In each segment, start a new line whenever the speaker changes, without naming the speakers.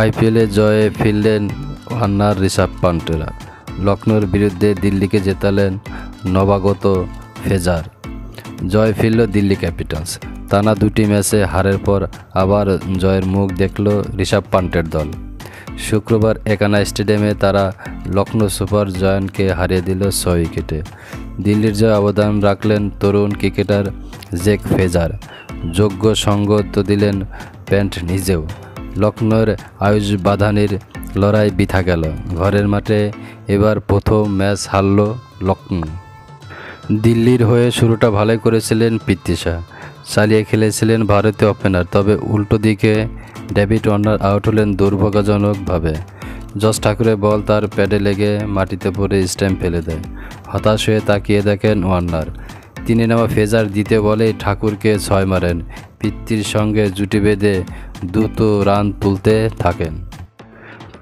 আইপিএলে জয়ে ফিরলেন ওয়ার্নার, ঋষভ পান্টরা। লখনৌর বিরুদ্ধে দিল্লিকে জেতালেন নবাগত ফেজার। জয় ফিরল দিল্লি ক্যাপিটালস। টানা দুটি ম্যাচে হারের পর আবার জয়ের মুখ দেখল ঋষভ পান্টের দল। শুক্রবার একানা স্টেডিয়ামে তারা লখনৌ সুপার জায়ান্টকে হারিয়ে দিল 6 উইকেটে। দিল্লির জয় অবদান রাখলেন তরুণ ক্রিকেটার জ্যাক ফ্রেজার। যোগ্য সঙ্গ তো দিলেন প্যান্ট নিজেও। লখনৌর আয়ুষ বাধানির লড়াই বৃথা গেল। ঘরের মাঠে এবার প্রথম ম্যাচ হারল লখনৌ। দিল্লির হয়ে শুরুটা ভালোই করেছিলেন পৃথ্বী শা, চালিয়ে খেলেছিলেন ভারতীয় ওপেনার। তবে উল্টো দিকে ডেভিড ওয়ার্নার আউট হলেন দুর্ভাগ্যজনকভাবে। জস ঠাকুরের বল তার প্যাডে লেগে মাটিতে পড়ে স্ট্যাম্প ফেলে দেয়। হতাশ হয়ে তাকিয়ে দেখেন ওয়ার্নার। তিনি নেওয়া ফ্রেজার দ্বিতীয় বলেই ঠাকুরকে 6 মারেন। পৃথ্বীর সঙ্গে জুটি বেঁধে দ্রুত রান তুলতে থাকেন।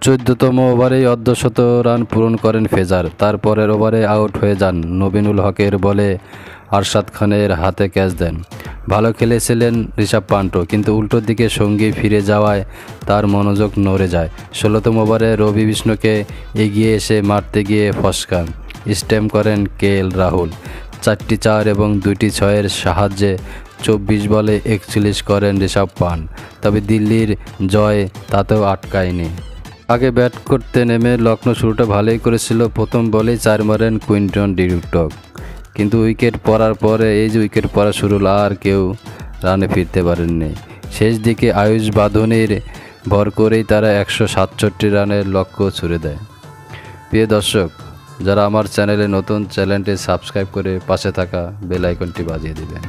14তম ওভারেই অর্ধশত রান পূরণ করেন ফ্রেজার। তারপরের ওভারে আউট হয়ে যান। নবীনুল হকের বলে আরশাদ খানের হাতে ক্যাচ দেন। ভালো খেলেছিলেন ঋষভ পান্টও, কিন্তু উল্টো দিকে সঙ্গী ফিরে যাওয়ায় তার মনোযোগ নড়ে যায়। 16তম ওভারে রবি বিষ্ণুকে এগিয়ে এসে মারতে গিয়ে ফসকান। স্ট্যাম্প করেন কেএল রাহুল। 4টি 4 এবং 2টি 6-এর সাহায্যে 24 বলে 41 করেন ঋষভ পান্ট। তবে দিল্লির জয় তাতেও আটকায়নি। আগে ব্যাট করতে নেমে লখনৌ শুরুটা ভালোই করেছিল। প্রথম বলেই 4 মারেন কুইন্টন ডি কক, কিন্তু উইকেট পড়ার পরে উইকেট পড়া শুরু হলো, আর কেউ রানে ফিরতে পারেননি। শেষ দিকে আয়ুষ বাঁধনির ভর করেই তারা 167 রানের লক্ষ্য ছুড়ে দেয়। প্রিয় দর্শক, যারা আমার চ্যানেলে নতুন, চ্যানেলটি সাবস্ক্রাইব করে পাশে থাকা বেল আইকনটি বাজিয়ে দেবেন।